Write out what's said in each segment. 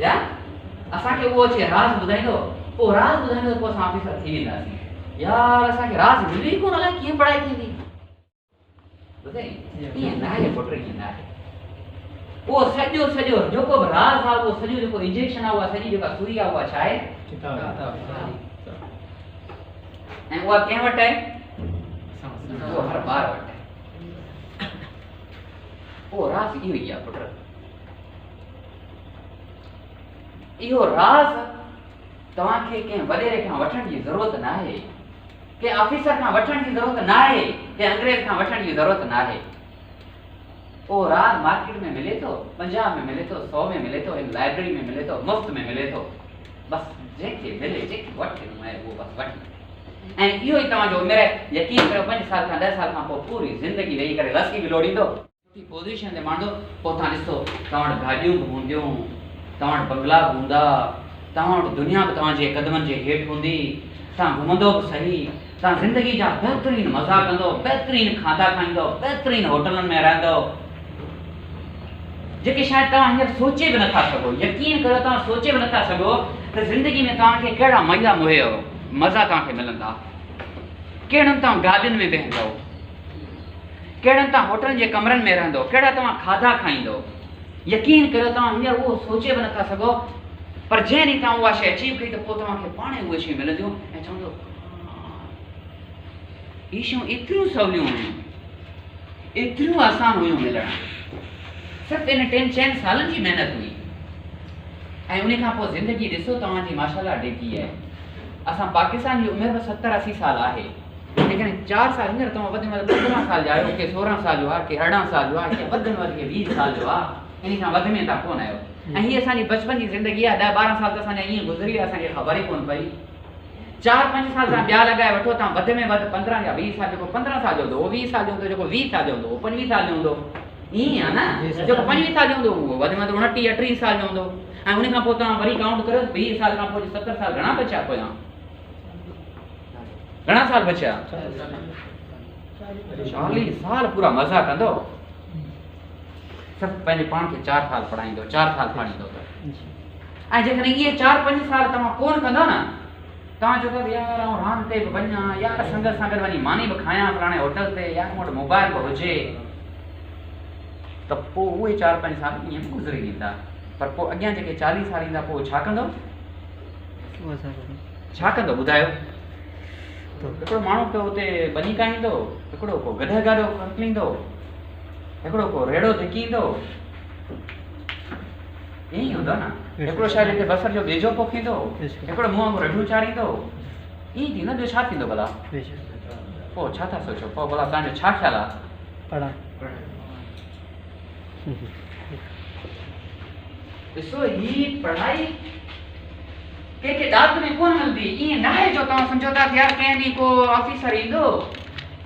या असा के वो छे राज बुधाइंदो पो राज बुधाइंदो पो असां ऑफिसर थी वेंदासीं यार असा के राज मिली कोन अलाए कीअं पढ़ाई थींदी बुधाई ईअं नाहे पुट ईअं नाहे वो सॼो सॼो जेको बि राज आहे उहो सॼो जेको इंजेक्शन आहे उहा सॼी जेका सुई आहे उहा छा आहे ऐं उहा कंहिं वटि आहे उहो हर ॿार वटि आहे उहो राज इहो ई आहे पुट इहो राज तव्हांखे कंहिं वॾेरे खां वठण जी ज़रूरत नाहे कंहिं ऑफिसर खां वठण जी ज़रूरत नाहे कंहिं अंग्रेज खां वठण जी ज़रूरत नाहे वो राज मार्केट में मिले तो पंजाब में मिले तो 100 में मिले तो एक लाइब्रेरी में मिले तो मुफ्त में मिले तो बस जेके मिले जेके वठे मैं वो बस वठी ऐं इहो ई तव्हांजो उमिरि यकीन कयो 5 साल खां 10 साल खां पोइ पूरी ज़िंदगी वेही करे लस्की बि लोड़ींदो सुठी पोज़ीशन ते मांडो पोइ तव्हां ॾिसो तव्हां वटि गाॾियूं बि हूंदियूं तव्हां वटि बंगला बि हूंदा तव्हां वटि दुनिया बि तव्हांजे कदमनि जे हेठि हूंदी तव्हां घुमंदो बि सही तव्हां ज़िंदगी जा बहितरीन मज़ा कंदो बहितरीन खाधा खाईंदो बहितरीन होटलनि में रहंदो जेके शायदि तव्हां हींअर सोचे बि नथा सघो यकीन कयो तव्हां सोचे बि नथा सघो त ज़िंदगी में तव्हांखे कहिड़ा मज़ा मज़ा तव्हांखे मिलंदा कहिड़नि तव्हां गाॾियुनि में वेहंदो कहिड़नि तव्हां होटल जे कमरनि में रहंदो कहिड़ा तव्हां खाधा खाईंदो यकीन कयो तव्हां हींअर उहो सोचे बि नथा सघो पर जंहिं ॾींहुं तव्हां उहा शइ अचीव कई त पोइ तव्हांखे पाणे उहे शयूं मिलंदियूं ऐं चवंदो इहे शयूं एतिरियूं सवलियूं हुयूं एतिरियूं आसान हुयूं मिलण सिर्फ़ु इन 3-4 सालनि जी महिनत हुई ऐं उन खां पोइ ज़िंदगी ॾिसो तव्हांजी माशाल्लाह ॾेकी आहे असां पाकिस्तान जी उमिरि 70-80 साल आहे लेकिन 4 साल हींअर तव्हां वधि में वधि 15 साल जा आहियो के 16 साल जो आहे के 18 साल जो आहे के वधि में वधि 20 साल जो आहे इन खां वधि में तव्हां कोन आहियो ऐं हीअ असांजी बचपन जी ज़िंदगी आहे 10-12 साल त असांजा ईअं गुज़री विया असांखे ख़बर ई कोन पई 4-5 साल तव्हां ॿिया लॻाए वठो तव्हां वधि में वधि 15 या 20 साल जेको 15 साल जो हूंदो उहो 20 साल जो हूंदो जेको 20 साल जो हूंदो उहो 25 साल जो हूंदो ईअं आहे न जेको 25 साल जो हूंदो उहो वधि में वधि 29-30 साल जो हूंदो ऐं उन खां पोइ तव्हां वरी काउंट करो 20 साल खां पोइ 70 साल घणा बचिया पोयां घणा साल बचिया 40 साल पूरा मज़ा कंदो सिर्फ़ु पंहिंजे पाण खे 4 साल पढ़ाईंदो 4 साल पढ़ाईंदो त ऐं जेकॾहिं इहे 4-5 साल तव्हां कोन कंदो न तव्हां चओ था यार आउं रांदि ते बि वञा यार संगत सां गॾु वञी मानी बि खायां फलाणे होटल ते यार मूं वटि मोबाइल बि हुजे त पोइ उहे 4-5 साल ईअं बि गुज़री वेंदा पर पोइ अॻियां जेके 40 साल ईंदा पोइ छा कंदो छा कंदो ॿुधायो हिकिड़ो माण्हू पियो हुते बनी काईंदो हिकिड़ो को गध गाॾो खणींदो हिकिड़ो को रेड़ो धिकींदो ईअं ई हूंदो न हिकिड़ो शायदि हिते बसर जो बेजो पोखींदो हिकिड़ो मुंहं में रढूं चाढ़ींदो ईअं थींदो ॿियो छा थींदो भला पोइ छा था सोचो पोइ भला तव्हांजो छा ख़्यालु आहे ॾिसो ही पढ़ाई कंहिंखे ॾात में कोन मिलंदी ईअं न आहे जो तव्हां सम्झो था यार कंहिं ॾींहुं को ऑफिसर ईंदो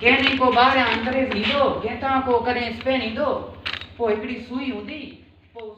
कंहिं ॾींहुं को ॿाहिरियां अंग्रेज़ ईंदो कंहिं तां को कॾहिं स्पेन ईंदो पोइ हिकिड़ी सुई हूंदी पोइ